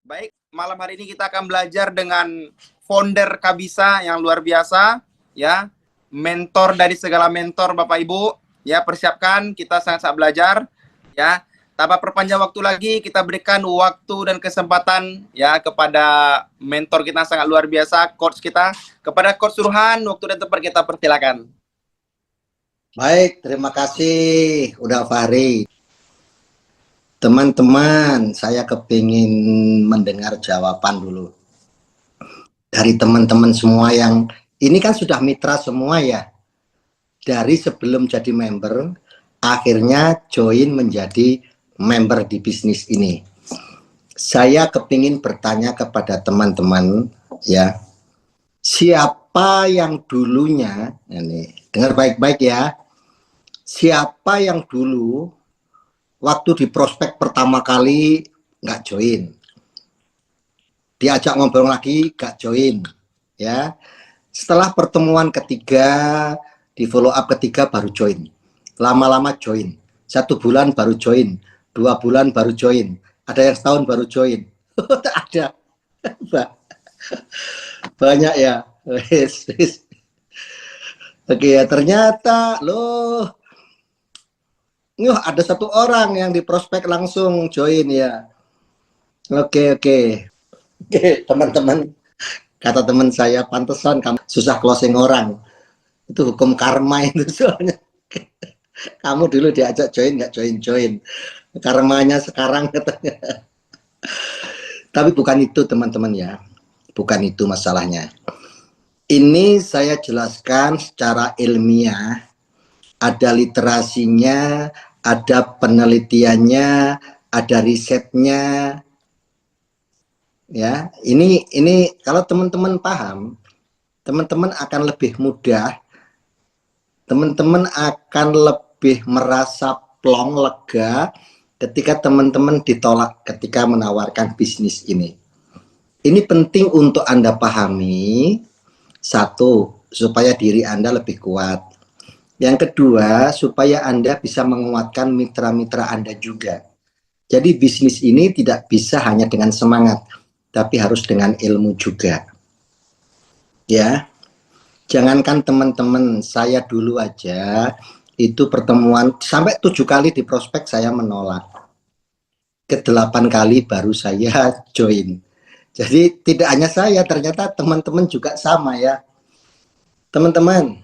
Baik, malam hari ini kita akan belajar dengan founder Kabisa yang luar biasa, ya, mentor dari segala mentor Bapak Ibu, ya, persiapkan, kita sangat-sangat belajar, ya. Tanpa perpanjang waktu lagi, kita berikan waktu dan kesempatan, ya, kepada mentor kita sangat luar biasa, coach kita, kepada coach Suruhan, waktu dan tempat kita persilakan. Baik, terima kasih udah Fahri. Teman-teman, saya kepingin mendengar jawaban dulu dari teman-teman semua yang ini kan sudah mitra semua ya. Dari sebelum jadi member, akhirnya join menjadi member di bisnis ini. Saya kepingin bertanya kepada teman-teman ya, siapa yang dulunya, ini dengar baik-baik ya, siapa yang dulu waktu di prospek pertama kali nggak join, diajak ngobrol lagi nggak join, ya. Setelah pertemuan ketiga, di follow up ketiga baru join, lama-lama join, 1 bulan baru join, 2 bulan baru join, ada yang setahun baru join. Ada, banyak ya. Oke ya, ternyata loh, ada 1 orang yang di prospek langsung join ya. Oke, teman-teman, kata teman saya, pantesan kamu susah closing orang. Itu hukum karma itu soalnya. Kamu dulu diajak join, nggak join. Karmanya sekarang katanya. Tapi bukan itu teman-teman ya. Bukan itu masalahnya. Ini saya jelaskan secara ilmiah. Ada literasinya, ada penelitiannya, ada risetnya. Ya, ini kalau teman-teman paham, teman-teman akan lebih mudah, teman-teman akan lebih merasa plong, lega ketika teman-teman ditolak ketika menawarkan bisnis ini. Ini penting untuk Anda pahami. Satu, supaya diri Anda lebih kuat. Yang kedua, supaya Anda bisa menguatkan mitra-mitra Anda juga. Jadi bisnis ini tidak bisa hanya dengan semangat, tapi harus dengan ilmu juga. Ya, jangankan teman-teman, saya dulu aja itu pertemuan sampai 7 kali di prospek saya menolak. Ke-8 kali baru saya join. Jadi tidak hanya saya, ternyata teman-teman juga sama ya. Teman-teman,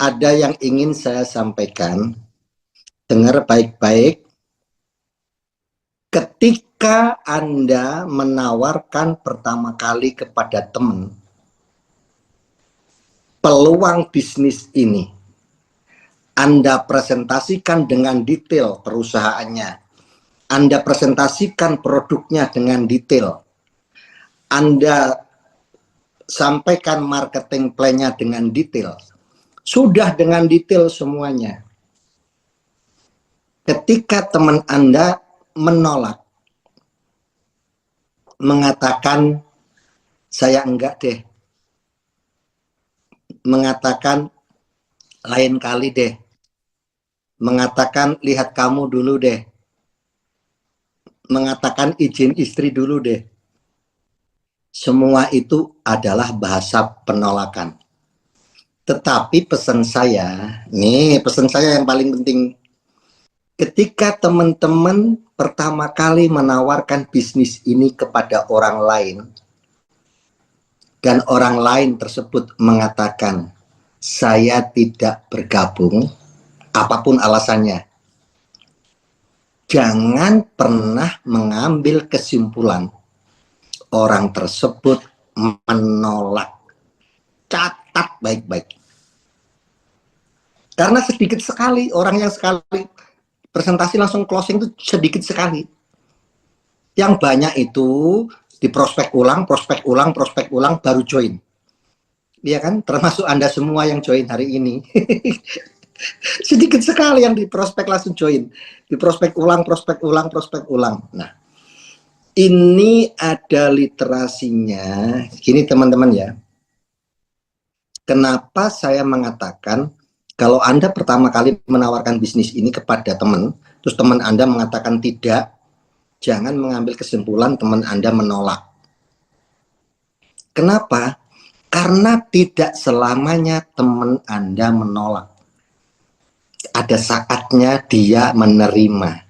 ada yang ingin saya sampaikan. Dengar baik-baik. Ketika Anda menawarkan pertama kali kepada teman peluang bisnis ini, Anda presentasikan dengan detail perusahaannya, Anda presentasikan produknya dengan detail, Anda sampaikan marketing plan-nya dengan detail, sudah dengan detail semuanya. Ketika teman Anda menolak, mengatakan saya enggak deh, mengatakan lain kali deh, mengatakan lihat kamu dulu deh, mengatakan izin istri dulu deh, semua itu adalah bahasa penolakan. Tetapi pesan saya yang paling penting, ketika teman-teman pertama kali menawarkan bisnis ini kepada orang lain, dan orang lain tersebut mengatakan, saya tidak bergabung, apapun alasannya, jangan pernah mengambil kesimpulan orang tersebut menolak. Catat baik-baik. Karena sedikit sekali orang yang sekali presentasi langsung closing itu sedikit sekali. Yang banyak itu di prospek ulang baru join. Iya kan? Termasuk Anda semua yang join hari ini. Sedikit sekali yang di prospek langsung join. Di prospek ulang. Nah, ini ada literasinya. Gini teman-teman ya. Kenapa saya mengatakan kalau Anda pertama kali menawarkan bisnis ini kepada teman, terus teman Anda mengatakan tidak, jangan mengambil kesimpulan teman Anda menolak. Kenapa? Karena tidak selamanya teman Anda menolak. Ada saatnya dia menerima.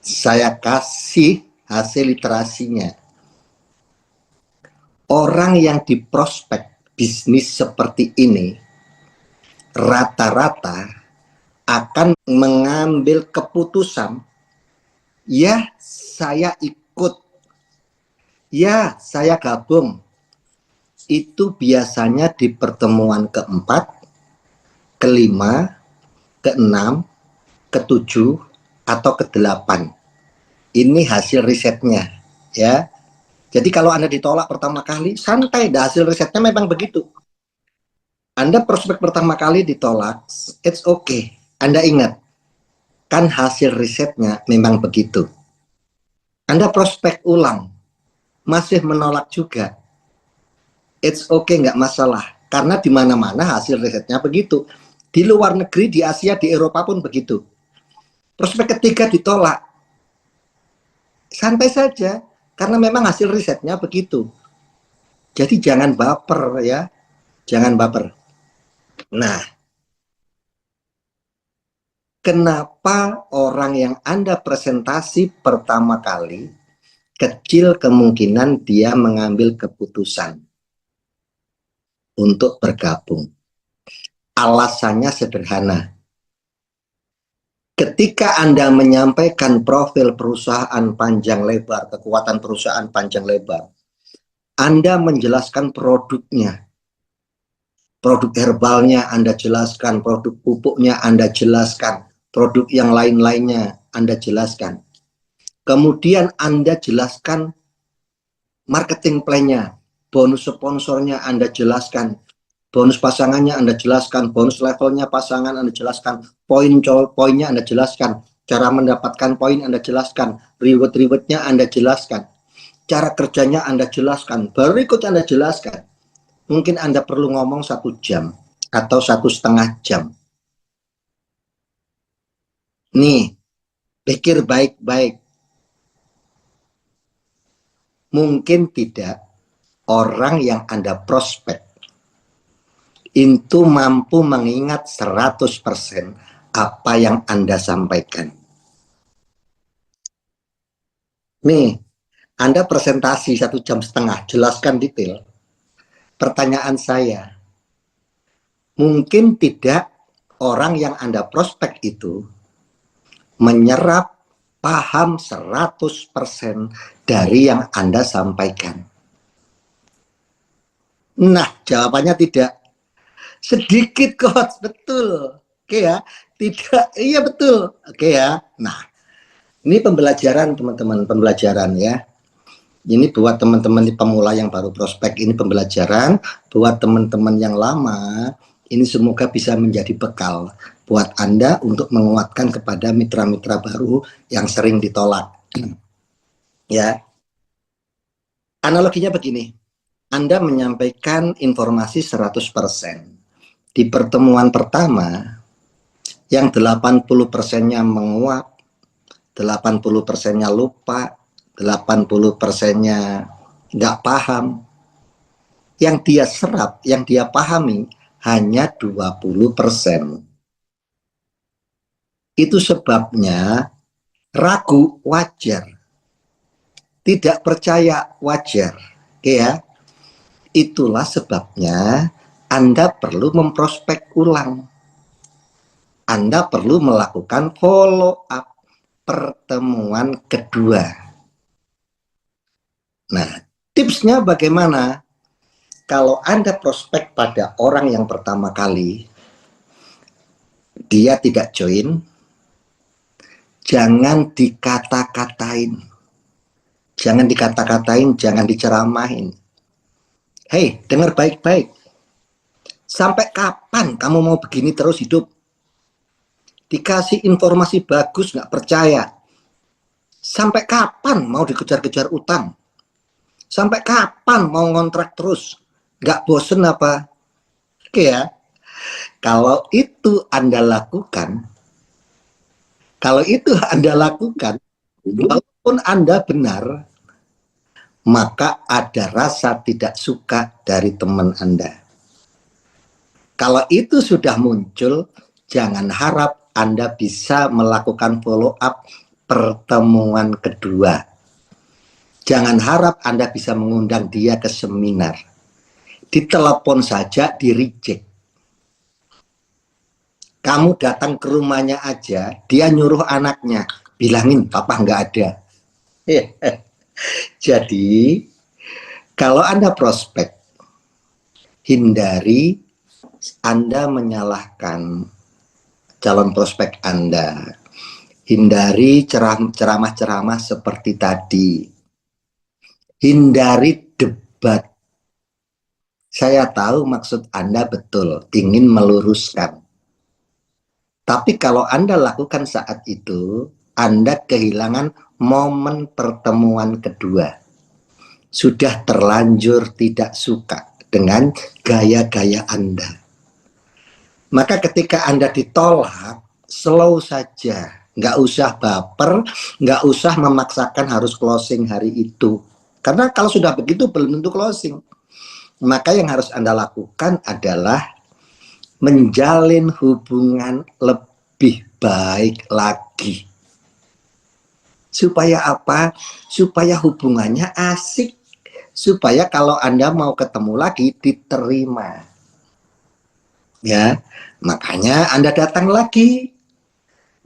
Saya kasih hasil literasinya. Orang yang di prospek bisnis seperti ini rata-rata akan mengambil keputusan, ya saya ikut, ya saya gabung. Itu biasanya di pertemuan keempat, kelima, keenam, ketujuh, atau kedelapan. Ini hasil risetnya, ya. Jadi kalau Anda ditolak pertama kali, santai, dah, hasil risetnya memang begitu. Anda prospek pertama kali ditolak, it's okay. Anda ingat, kan hasil risetnya memang begitu. Anda prospek ulang, masih menolak juga, it's okay, nggak masalah. Karena di mana-mana hasil risetnya begitu. Di luar negeri, di Asia, di Eropa pun begitu. Prospek ketiga ditolak, santai saja, karena memang hasil risetnya begitu. Jadi jangan baper ya, jangan baper. Nah, kenapa orang yang Anda presentasi pertama kali, kecil kemungkinan dia mengambil keputusan untuk bergabung? Alasannya sederhana. Ketika Anda menyampaikan profil perusahaan panjang lebar, kekuatan perusahaan panjang lebar, Anda menjelaskan produknya, produk herbalnya Anda jelaskan, produk pupuknya Anda jelaskan, produk yang lain-lainnya Anda jelaskan. Kemudian Anda jelaskan marketing plan-nya, bonus sponsornya Anda jelaskan, bonus pasangannya Anda jelaskan, bonus levelnya pasangan Anda jelaskan, poin-poinnya Anda jelaskan, cara mendapatkan poin Anda jelaskan, reward-rewardnya Anda jelaskan, cara kerjanya Anda jelaskan, berikut Anda jelaskan. Mungkin Anda perlu ngomong 1 jam atau 1,5 jam. Nih, pikir baik-baik. Mungkin tidak orang yang Anda prospek itu mampu mengingat 100% apa yang Anda sampaikan. Nih, Anda presentasi 1,5 jam, jelaskan detail. Pertanyaan saya, mungkin tidak orang yang Anda prospek itu menyerap, paham 100% dari yang Anda sampaikan. Nah, jawabannya tidak. Sedikit coach, betul. Oke ya, tidak, iya betul. Oke ya. Nah, ini pembelajaran teman-teman, pembelajaran ya. Ini buat teman-teman pemula yang baru prospek, ini pembelajaran. Buat teman-teman yang lama, ini semoga bisa menjadi bekal buat Anda untuk menguatkan kepada mitra-mitra baru yang sering ditolak. Ya. Analoginya begini. Anda menyampaikan informasi 100%. Di pertemuan pertama, yang 80%-nya menguap, 80%-nya lupa, 80%-nya nggak paham. Yang dia serap, yang dia pahami, hanya 20%. Itu sebabnya ragu wajar. Tidak percaya wajar. Oke ya? Itulah sebabnya Anda perlu memprospek ulang. Anda perlu melakukan follow up pertemuan kedua. Nah, tipsnya bagaimana? Kalau Anda prospek pada orang yang pertama kali, dia tidak join, jangan dikata-katain. Jangan dikata-katain, jangan diceramahin. Hei, dengar baik-baik. Sampai kapan kamu mau begini terus hidup? Dikasih informasi bagus nggak percaya. Sampai kapan mau dikejar-kejar utang? Sampai kapan mau ngontrak terus? Nggak bosen apa? Oke ya. Kalau itu Anda lakukan, Walaupun Anda benar, maka ada rasa tidak suka dari teman Anda. Kalau itu sudah muncul, jangan harap Anda bisa melakukan follow up pertemuan kedua. Jangan harap Anda bisa mengundang dia ke seminar. Ditelepon saja, di reject. Kamu datang ke rumahnya aja, dia nyuruh anaknya, bilangin papa nggak ada. Jadi, kalau Anda prospek, hindari Anda menyalahkan calon prospek Anda. Hindari ceramah-ceramah seperti tadi. Hindari debat. Saya tahu maksud Anda betul, ingin meluruskan. Tapi kalau Anda lakukan saat itu, Anda kehilangan momen pertemuan kedua. Sudah terlanjur tidak suka dengan gaya-gaya Anda. Maka ketika Anda ditolak, slow saja. Nggak usah baper, nggak usah memaksakan harus closing hari itu. Karena kalau sudah begitu belum tentu closing. Maka yang harus Anda lakukan adalah menjalin hubungan lebih baik lagi. Supaya apa? Supaya hubungannya asik. Supaya kalau Anda mau ketemu lagi diterima. Ya, makanya Anda datang lagi.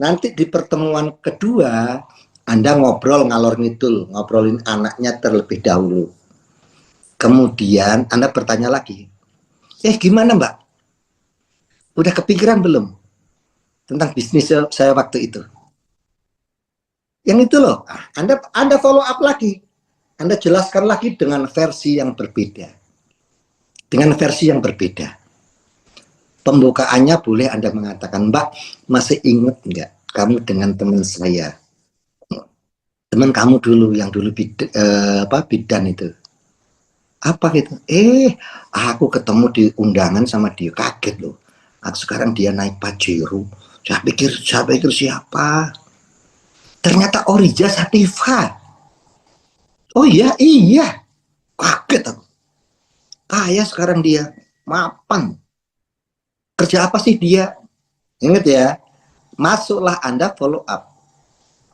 Nanti di pertemuan kedua Anda ngobrol ngalor ngidul, ngobrolin anaknya terlebih dahulu. Kemudian Anda bertanya lagi, gimana Mbak? Udah kepikiran belum tentang bisnis saya waktu itu? Yang itu loh, Anda follow up lagi. Anda jelaskan lagi dengan versi yang berbeda. Dengan versi yang berbeda. Pembukaannya boleh Anda mengatakan, Mbak, masih ingat nggak kamu dengan teman saya? Teman kamu dulu, yang dulu bidan itu. Apa gitu? Aku ketemu di undangan sama dia, kaget loh. Sekarang dia naik Pajero. Saya pikir siapa? Ternyata Orija Sativa. Oh iya, kaget aku. Kaya sekarang dia, mapan. Kerja apa sih dia? Ingat ya, masuklah Anda follow up.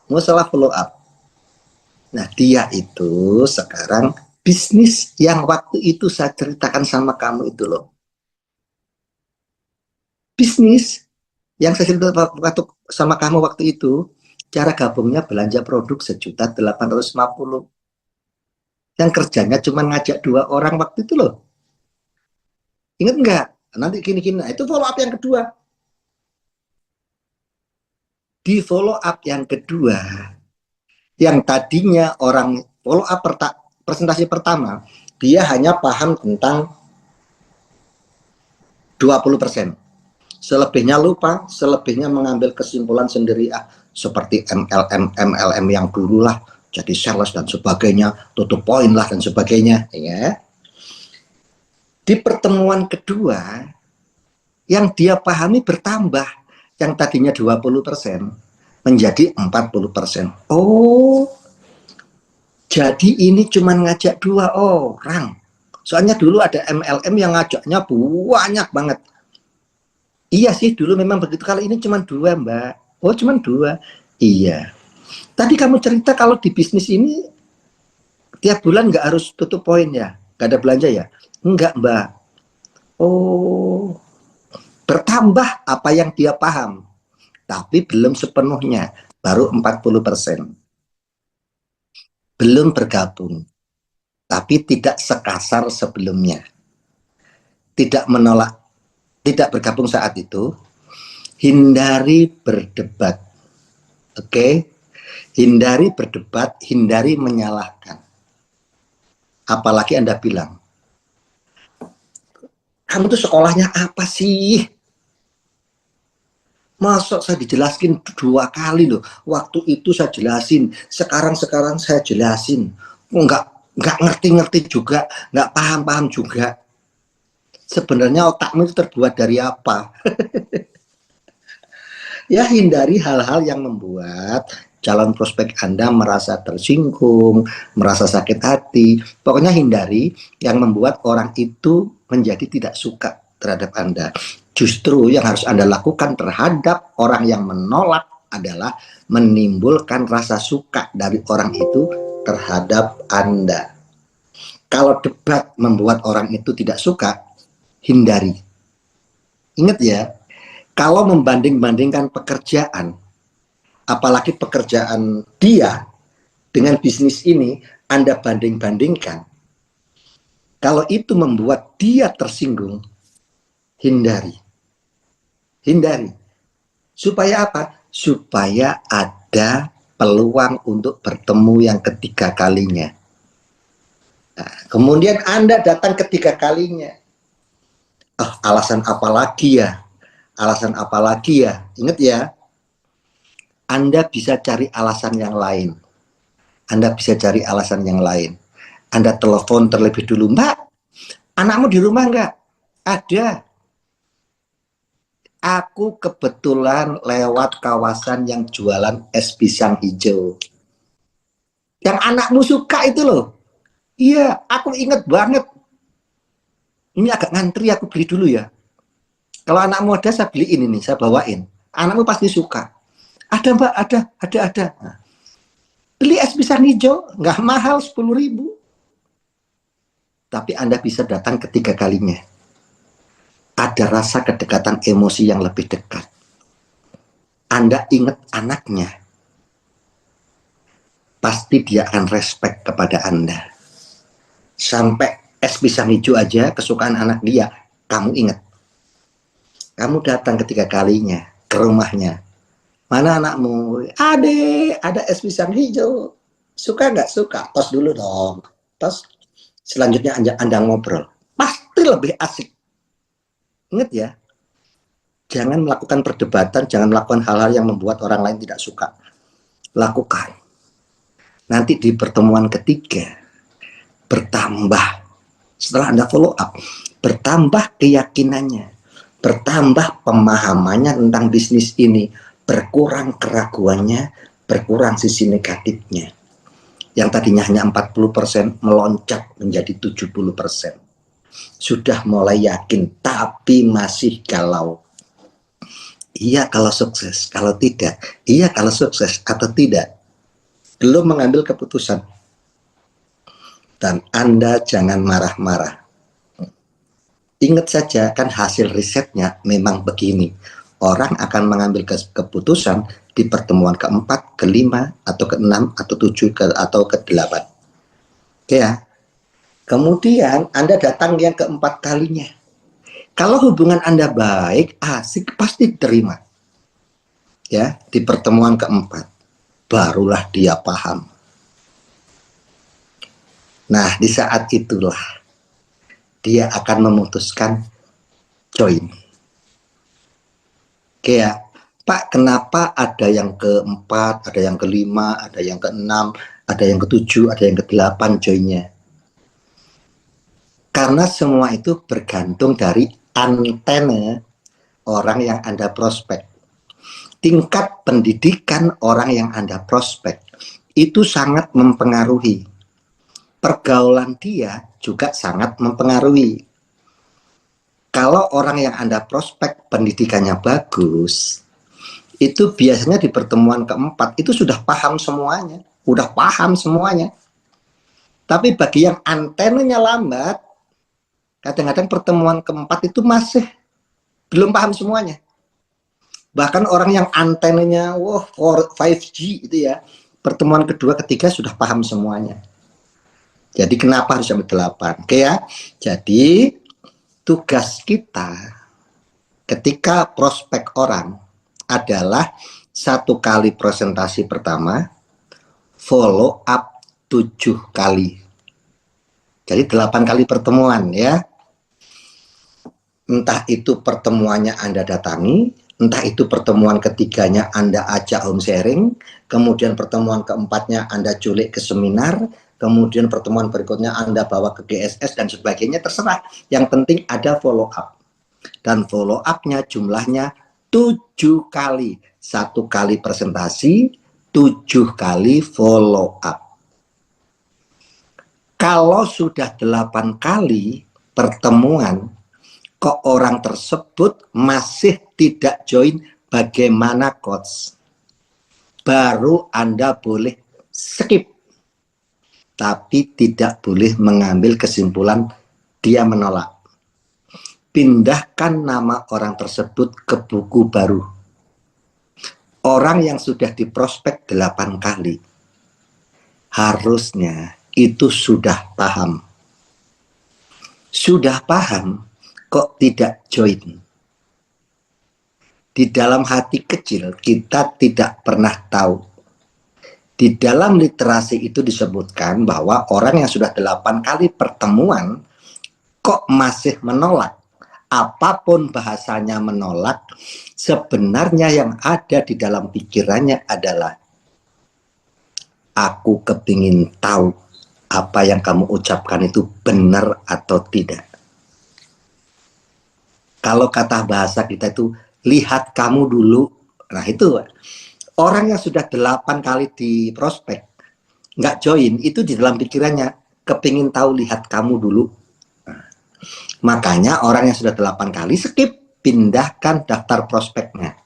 Masalah follow up. Nah, dia itu sekarang bisnis yang waktu itu saya ceritakan sama kamu itu loh. Bisnis yang saya ceritakan sama kamu waktu itu, cara gabungnya belanja produk 1.850.000. Yang kerjanya cuma ngajak 2 orang waktu itu loh. Ingat nggak? Nanti gini-gini. Nah, itu follow up yang kedua. Di follow up yang kedua, yang tadinya orang follow up presentasi pertama, dia hanya paham tentang 20%. Selebihnya lupa, selebihnya mengambil kesimpulan sendiri, seperti MLM yang dulu lah, jadi sales dan sebagainya, tutup poin lah dan sebagainya. Ya. Di pertemuan kedua, yang dia pahami bertambah. Yang tadinya 20% menjadi 40%. Oh, jadi ini cuma ngajak 2 orang. Soalnya dulu ada MLM yang ngajaknya banyak banget. Iya sih, dulu memang begitu. Kali ini cuma 2, Mbak. Oh, cuma 2. Iya. Tadi kamu cerita kalau di bisnis ini tiap bulan nggak harus tutup poin ya? Nggak ada belanja ya? Enggak, Mbak. Oh, bertambah apa yang dia paham, tapi belum sepenuhnya, baru 40%. Belum bergabung, tapi tidak sekasar sebelumnya. Tidak menolak, tidak bergabung saat itu. Hindari berdebat. Oke? Hindari berdebat, hindari menyalahkan. Apalagi Anda bilang, kamu tuh sekolahnya apa sih? Masa saya dijelaskin 2 kali loh. Waktu itu saya jelasin, sekarang saya jelasin. Nggak ngerti-ngerti juga, nggak paham-paham juga. Sebenarnya otakmu itu terbuat dari apa? Ya, hindari hal-hal yang membuat calon prospek Anda merasa tersinggung, merasa sakit hati, pokoknya hindari yang membuat orang itu menjadi tidak suka terhadap Anda. Justru yang harus Anda lakukan terhadap orang yang menolak adalah menimbulkan rasa suka dari orang itu terhadap Anda. Kalau debat membuat orang itu tidak suka, hindari. Ingat ya, kalau membanding-bandingkan pekerjaan, apalagi pekerjaan dia dengan bisnis ini, Anda banding-bandingkan. Kalau itu membuat dia tersinggung, hindari. Hindari. Supaya apa? Supaya ada peluang untuk bertemu yang ketiga kalinya. Nah, kemudian Anda datang ketiga kalinya. Alasan apa lagi ya? Alasan apa lagi ya? Ingat ya, Anda bisa cari alasan yang lain. Anda bisa cari alasan yang lain. Anda telepon terlebih dulu, Mbak, anakmu di rumah enggak? Ada. Aku kebetulan lewat kawasan yang jualan es pisang hijau. Yang anakmu suka itu loh. Iya, aku inget banget. Ini agak ngantri, aku beli dulu ya. Kalau anakmu ada, saya beliin ini, saya bawain. Anakmu pasti suka. Ada Mbak, ada. Nah, beli es pisang hijau, nggak mahal, 10.000. Tapi Anda bisa datang ketiga kalinya. Ada rasa kedekatan emosi yang lebih dekat. Anda ingat anaknya, pasti dia akan respect kepada Anda. Sampai es pisang hijau aja, kesukaan anak dia, kamu ingat. Kamu datang ketiga kalinya ke rumahnya. Mana anakmu? Ada es pisang hijau. Suka nggak? Suka. Tos dulu dong. Tos. Selanjutnya Anda ngobrol. Pasti lebih asik. Ingat ya, jangan melakukan perdebatan, jangan melakukan hal-hal yang membuat orang lain tidak suka. Lakukan. Nanti di pertemuan ketiga, bertambah. Setelah Anda follow up, bertambah keyakinannya, bertambah pemahamannya tentang bisnis ini, berkurang keraguannya, berkurang sisi negatifnya. Yang tadinya hanya 40% melonjak menjadi 70%. Sudah mulai yakin, tapi masih galau. Iya kalau sukses, kalau tidak. Iya kalau sukses atau tidak. Belum mengambil keputusan. Dan Anda jangan marah-marah. Ingat saja, kan hasil risetnya memang begini. Orang akan mengambil keputusan di pertemuan keempat, kelima, atau keenam, atau tujuh, atau kedelapan. Oke ya. Kemudian Anda datang yang keempat kalinya. Kalau hubungan Anda baik, asik, pasti diterima. Ya, di pertemuan keempat. Barulah dia paham. Nah, di saat itulah dia akan memutuskan join. Oke ya, Pak, kenapa ada yang keempat, ada yang kelima, ada yang keenam, ada yang ketujuh, ada yang kedelapan joinnya? Karena semua itu bergantung dari antena orang yang Anda prospek. Tingkat pendidikan orang yang Anda prospek itu sangat mempengaruhi. Pergaulan dia juga sangat mempengaruhi. Kalau orang yang Anda prospek pendidikannya bagus, itu biasanya di pertemuan keempat itu sudah paham semuanya. Tapi bagi yang antenanya lambat, kadang-kadang pertemuan keempat itu masih belum paham semuanya. Bahkan orang yang antenanya 5G itu ya, pertemuan kedua ketiga sudah paham semuanya. Jadi kenapa harus sampai 8? Oke ya. Jadi tugas kita ketika prospek orang adalah 1 kali presentasi pertama, follow up 7 kali. Jadi 8 kali pertemuan ya. Entah itu pertemuannya Anda datangi, entah itu pertemuan ketiganya Anda ajak home sharing, kemudian pertemuan keempatnya Anda culik ke seminar, kemudian pertemuan berikutnya Anda bawa ke GSS dan sebagainya, terserah. Yang penting ada follow up. Dan follow up-nya jumlahnya 7 kali. 1 kali presentasi, 7 kali follow up. Kalau sudah 8 kali pertemuan, kok orang tersebut masih tidak join, bagaimana coach? Baru Anda boleh skip. Tapi tidak boleh mengambil kesimpulan dia menolak. Pindahkan nama orang tersebut ke buku baru. Orang yang sudah diprospek 8 kali, harusnya itu sudah paham. Sudah paham, kok tidak join? Di dalam hati kecil, kita tidak pernah tahu. Di dalam literasi itu disebutkan bahwa orang yang sudah 8 kali pertemuan, kok masih menolak? Apapun bahasanya menolak, sebenarnya yang ada di dalam pikirannya adalah, aku kepingin tahu apa yang kamu ucapkan itu benar atau tidak. Kalau kata bahasa kita itu, lihat kamu dulu. Nah itu, orang yang sudah 8 kali di prospek, nggak join, itu di dalam pikirannya, kepingin tahu, lihat kamu dulu. Makanya orang yang sudah 8 kali skip, pindahkan daftar prospeknya.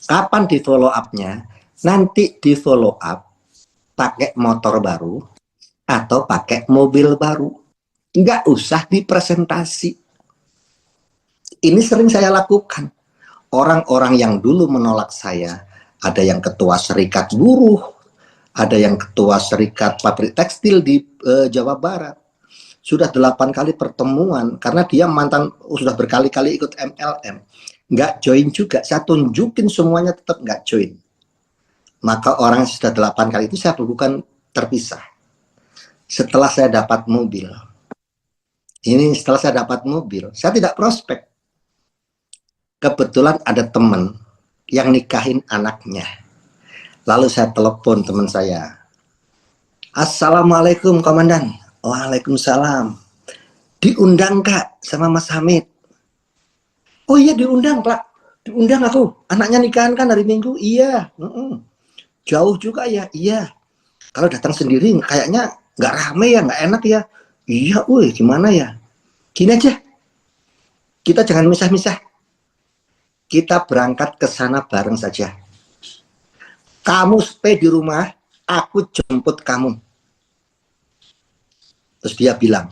Kapan di follow up-nya? Nanti di follow up pakai motor baru atau pakai mobil baru. Nggak usah dipresentasi. Ini sering saya lakukan. Orang-orang yang dulu menolak saya, ada yang ketua serikat buruh, ada yang ketua serikat pabrik tekstil di Jawa Barat. Sudah 8 kali pertemuan, karena dia mantan, sudah berkali-kali ikut MLM, nggak join juga. Saya tunjukin semuanya, tetap nggak join. Maka orang yang sudah 8 kali itu saya bukan terpisah. Setelah saya dapat mobil, saya tidak prospek. Kebetulan ada teman yang nikahin anaknya. Lalu saya telepon teman saya. Assalamualaikum komandan. Waalaikumsalam. Diundang Kak sama Mas Hamid? Oh iya diundang Pak. Diundang aku. Anaknya nikahan kan hari Minggu. Iya. Jauh juga ya. Iya. Kalau datang sendiri kayaknya nggak rame ya, nggak enak ya. Iya, gimana ya? Gini aja. Kita jangan misah-misah. Kita berangkat ke sana bareng saja. Kamu stay di rumah, aku jemput kamu. Terus dia bilang,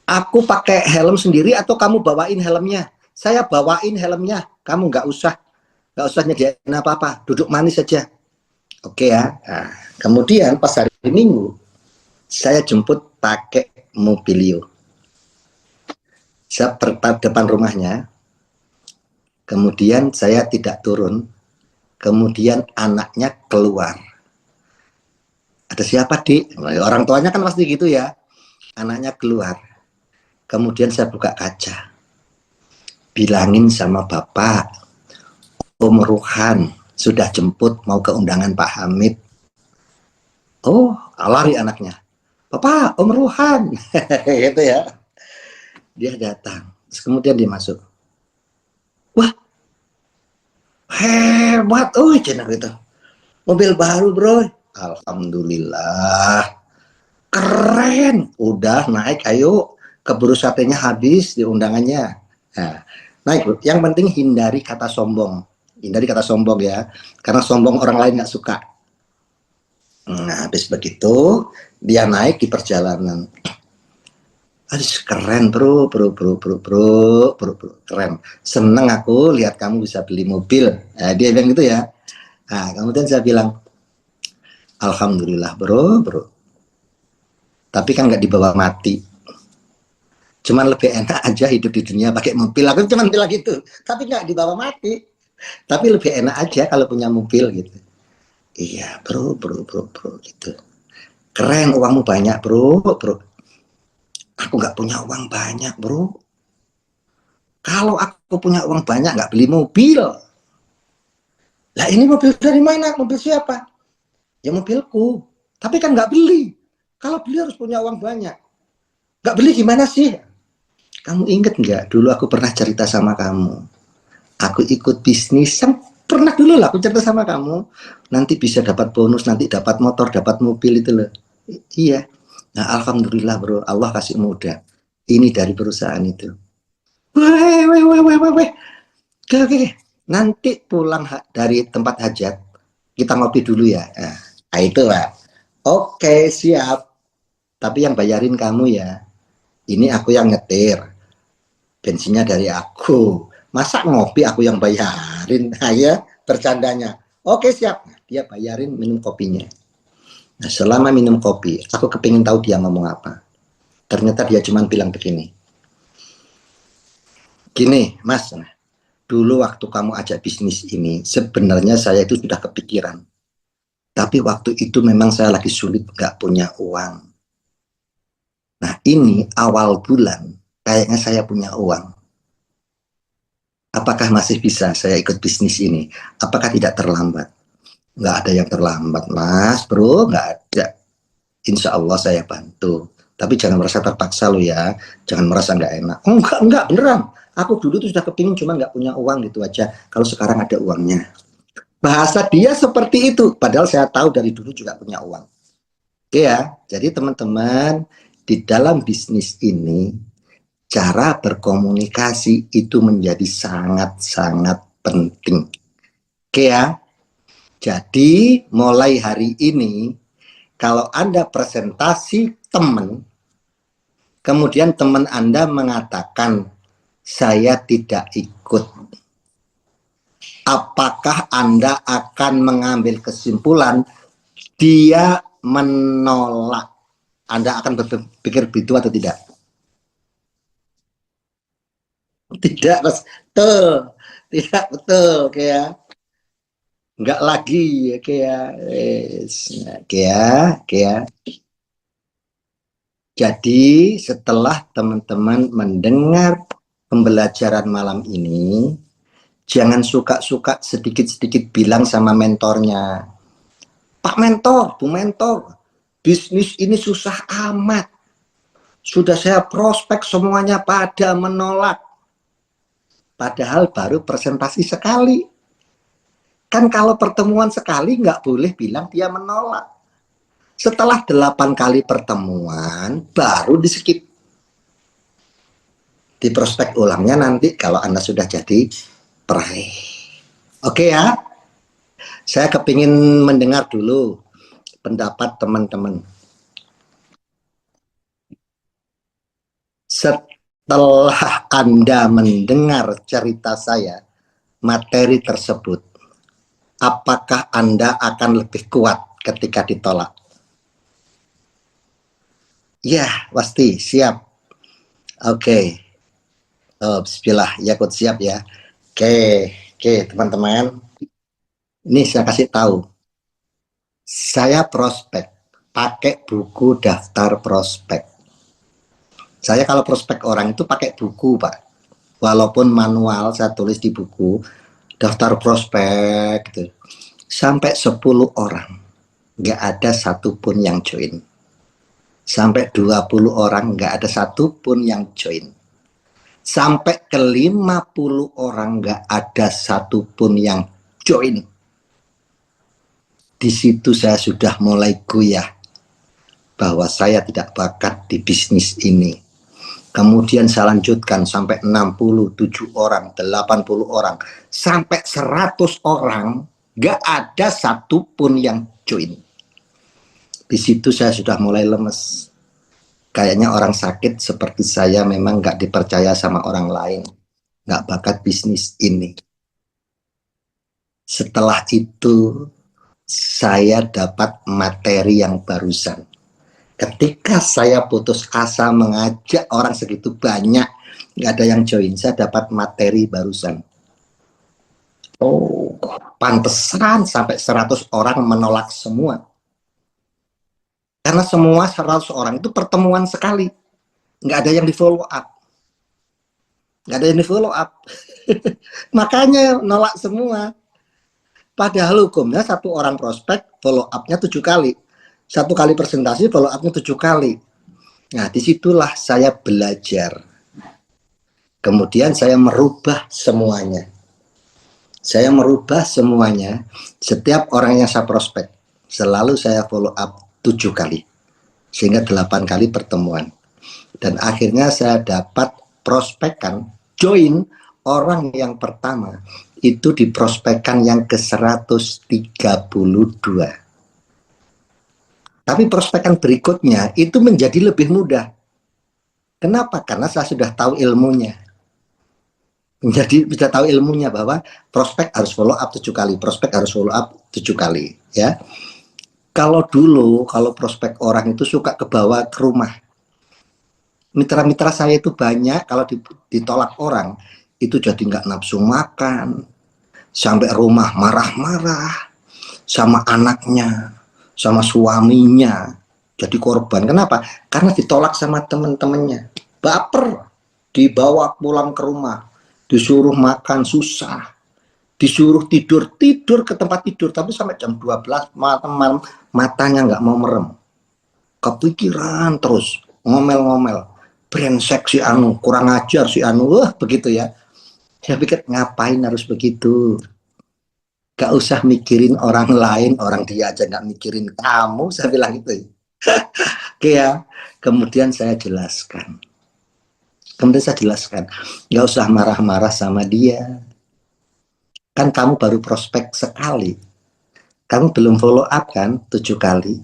aku pakai helm sendiri atau kamu bawain helmnya? Saya bawain helmnya, kamu nggak usah nyediain apa-apa, duduk manis saja. Oke ya. Nah, kemudian pas hari Minggu, saya jemput pakai Mobilio. Saya depan rumahnya, kemudian saya tidak turun, kemudian anaknya keluar. Ada siapa, Dik? Orang tuanya kan pasti gitu ya. Anaknya keluar. Kemudian saya buka kaca. Bilangin sama bapak, Om Ruhan sudah jemput mau ke undangan Pak Hamid. Oh, lari anaknya. Bapak, Om Ruhan. Gitu ya. Dia datang. Terus kemudian dia masuk. Wah, hebat. Cina gitu. Mobil baru, bro. Alhamdulillah, keren. Udah naik, ayo, keburu satenya habis di undangannya. Nah, naik. Yang penting hindari kata sombong ya, karena sombong orang lain nggak suka. Nah, habis begitu dia naik di perjalanan. Aduh, keren bro, keren. Seneng aku lihat kamu bisa beli mobil. Nah, dia bilang gitu ya. Nah, kemudian saya bilang, alhamdulillah bro. Tapi kan nggak dibawa mati. Cuman lebih enak aja hidup di dunia pakai mobil. Aku cuman bilang gitu. Tapi nggak dibawa mati. Tapi lebih enak aja kalau punya mobil gitu. Iya bro gitu. Keren, uangmu banyak bro. Aku nggak punya uang banyak bro. Kalau aku punya uang banyak nggak beli mobil. Lah ini mobil dari mana? Mobil siapa? Ya mobilku, tapi kan nggak beli. Kalau beli harus punya uang banyak. Nggak beli gimana sih? Kamu inget nggak? Dulu aku pernah cerita sama kamu. Aku ikut bisnis Pernah dulu lah aku cerita sama kamu, nanti bisa dapat bonus, nanti dapat motor, dapat mobil itu loh. Iya. Nah, alhamdulillah bro, Allah kasih mudah. Ini dari perusahaan itu. Weh, weh, weh, weh, weh, weh. Oke, oke. Nanti pulang dari tempat hajat, kita ngopi dulu ya. Nah, itu lah. Oke, siap. Tapi yang bayarin kamu ya. Ini aku yang nyetir. Bensinnya dari aku. Masa ngopi aku yang bayarin? Nah, ya, bercandanya. Oke, siap. Nah, dia bayarin minum kopinya. Nah, selama minum kopi, aku kepingin tahu dia ngomong apa. Ternyata dia cuma bilang begini. Gini, Mas. Nah, dulu waktu kamu ajak bisnis ini, sebenarnya saya itu sudah kepikiran. Tapi waktu itu memang saya lagi sulit, nggak punya uang. Nah, ini awal bulan, kayaknya saya punya uang. Apakah masih bisa saya ikut bisnis ini? Apakah tidak terlambat? Nggak ada yang terlambat, Mas, bro, nggak ada. Insya Allah saya bantu. Tapi jangan merasa terpaksa lo ya, jangan merasa nggak enak. Oh, enggak, beneran. Aku dulu tuh sudah kepingin, cuma nggak punya uang gitu aja. Kalau sekarang ada uangnya. Bahasa dia seperti itu, padahal saya tahu dari dulu juga punya uang. Oke ya, jadi teman-teman, di dalam bisnis ini, cara berkomunikasi itu menjadi sangat-sangat penting. Oke ya, jadi mulai hari ini, kalau Anda presentasi teman, kemudian teman Anda mengatakan, saya tidak ikut. Apakah Anda akan mengambil kesimpulan, dia menolak? Anda akan berpikir begitu atau tidak? Tidak, betul. Tidak betul, kayak enggak lagi, kayak kayak. Jadi setelah teman-teman mendengar pembelajaran malam ini, jangan suka-suka sedikit-sedikit bilang sama mentornya, Pak Mentor, Bu Mentor, bisnis ini susah amat. Sudah saya prospek semuanya pada menolak. Padahal baru presentasi sekali. Kan kalau pertemuan sekali nggak boleh bilang dia menolak. Setelah 8 kali pertemuan, baru di skip. Di prospek ulangnya nanti kalau Anda sudah jadi peraih. Oke ya, saya kepingin mendengar dulu pendapat teman-teman. Setelah Anda mendengar cerita saya, materi tersebut, apakah Anda akan lebih kuat ketika ditolak? Ya, pasti siap. Oke. Oh, bismillah, ya ikut siap ya. Oke, teman-teman. Ini saya kasih tahu. Saya prospek pakai buku daftar prospek. Saya kalau prospek orang itu pakai buku, Pak. Walaupun manual saya tulis di buku daftar prospek gitu. Sampai 10 orang. Nggak ada satupun yang join. Sampai 20 orang nggak ada satupun yang join. Sampai ke 50 orang nggak ada satupun yang join. Di situ saya sudah mulai goyah bahwa saya tidak bakat di bisnis ini. Kemudian saya lanjutkan sampai 67 orang, 80 orang, sampai 100 orang, nggak ada satupun yang join. Di situ saya sudah mulai lemes. Kayaknya orang sakit seperti saya memang nggak dipercaya sama orang lain. Nggak bakat bisnis ini. Setelah itu, saya dapat materi yang barusan. Ketika saya putus asa mengajak orang segitu banyak, nggak ada yang join, saya dapat materi barusan. Oh, pantesan sampai 100 orang menolak semua. Karena semua 100 orang itu pertemuan sekali. Nggak ada yang di follow up. Nggak ada yang di follow up. Makanya nolak semua. Padahal hukumnya satu orang prospek follow up-nya 7 kali. 1 kali presentasi follow up-nya 7 kali. Nah, disitulah saya belajar. Kemudian saya merubah semuanya. Saya merubah semuanya. Setiap orang yang saya prospek, selalu saya follow up 7 kali. Sehingga 8 kali pertemuan. Dan akhirnya saya dapat prospekkan, join orang yang pertama. Itu diprospekkan yang ke-132. Tapi prospekan berikutnya itu menjadi lebih mudah. Kenapa? Karena saya sudah tahu ilmunya. Jadi bisa tahu ilmunya bahwa prospek harus follow up 7 kali, prospek harus follow up 7 kali, ya. Kalau dulu, kalau prospek orang itu suka ke bawah ke rumah. Mitra-mitra saya itu banyak, kalau ditolak orang, itu jadi nggak nafsu makan, sampai rumah marah-marah, sama anaknya, sama suaminya, jadi korban. Kenapa? Karena ditolak sama teman-temannya. Baper, dibawa pulang ke rumah, disuruh makan susah, disuruh tidur ke tempat tidur, tapi sampai jam 12 malam matanya nggak mau merem, kepikiran terus, ngomel-ngomel, brengsek si anu, kurang ajar si anu, wah begitu ya. Saya pikir ngapain harus begitu, gak usah mikirin orang lain, orang dia aja nggak mikirin kamu, saya bilang gitu. Oke ya, kemudian saya jelaskan, nggak usah marah-marah sama dia. Kan kamu baru prospek sekali. Kamu belum follow up kan 7 kali.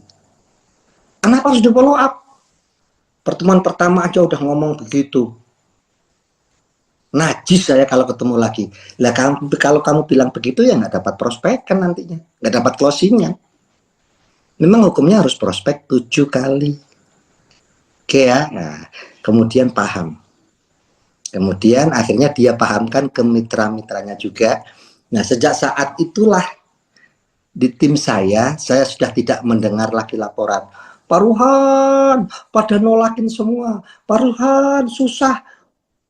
Kenapa harus di follow up? Pertemuan pertama aja udah ngomong begitu. Najis saya kalau ketemu lagi. Lah kalau kamu bilang begitu ya nggak dapat prospek kan nantinya. Nggak dapat closingnya. Memang hukumnya harus prospek 7 kali. Oke ya. Nah, kemudian paham. Kemudian akhirnya dia pahamkan ke mitra-mitranya juga. Nah, sejak saat itulah di tim saya sudah tidak mendengar lagi laporan. Pak Ruhan, pada nolakin semua. Pak Ruhan, susah.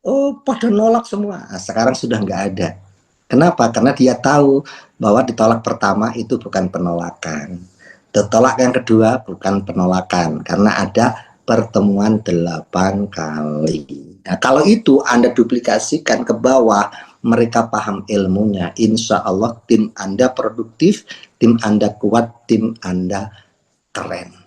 Oh, pada nolak semua. Nah, sekarang sudah nggak ada. Kenapa? Karena dia tahu bahwa ditolak pertama itu bukan penolakan. Ditolak yang kedua bukan penolakan. Karena ada pertemuan 8 kali. Nah, kalau itu Anda duplikasikan ke bawah, mereka paham ilmunya. Insya Allah tim Anda produktif, tim Anda kuat, tim Anda keren.